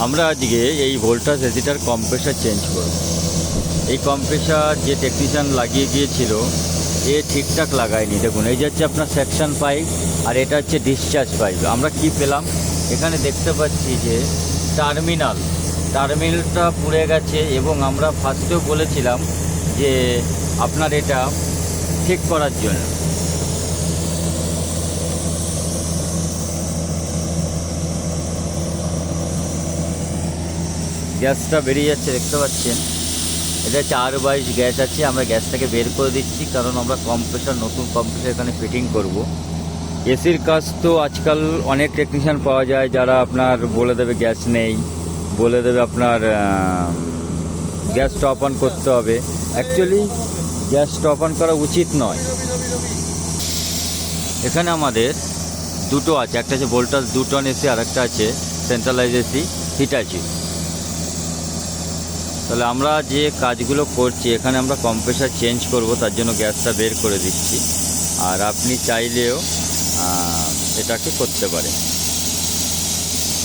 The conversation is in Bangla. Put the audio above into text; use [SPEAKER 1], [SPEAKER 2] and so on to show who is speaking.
[SPEAKER 1] আমরা আজকে এই ভোল্টাস এসিটার কম্প্রেসার চেঞ্জ করব। এই কম্প্রেসার যে টেকনিশিয়ান লাগিয়ে গিয়েছিল এ ঠিকঠাক লাগায়নি। দেখুন, এই যে হচ্ছে আপনার সেকশন পাইপ আর এটা হচ্ছে ডিসচার্জ পাইপ। আমরা কি পেলাম, এখানে দেখতে পাচ্ছি যে টার্মিনালটা পুড়ে গেছে এবং আমরা ফার্স্টেও বলেছিলাম যে আপনার এটা ঠিক করার জন্য। গ্যাসটা বেরিয়ে যাচ্ছে, দেখতে পাচ্ছেন। এটা 4/22 গ্যাস আছে। আমরা গ্যাসটাকে বের করে দিচ্ছি কারণ আমরা নতুন কম্প্রেসার এখানে ফিটিং করব। এসির কাজ তো আজকাল অনেক টেকনিশিয়ান পাওয়া যায় যারা আপনার বলে দেবে গ্যাস নেই, বলে দেবে আপনার গ্যাস টপ অন করতে হবে। অ্যাকচুয়ালি গ্যাস টপ অন করা উচিত নয়। এখানে আমাদের দুটো আছে, একটা আছে ভোল্টাস 2 টন এসি আর একটা আছে সেন্ট্রালাইজ এসি হিটাচি। তাহলে আমরা যে কাজগুলো করছি, এখানে আমরা কম্প্রেসার চেঞ্জ করব, তার জন্য গ্যাসটা বের করে দিচ্ছি। আর আপনি চাইলেও এটাকে করতে পারেন।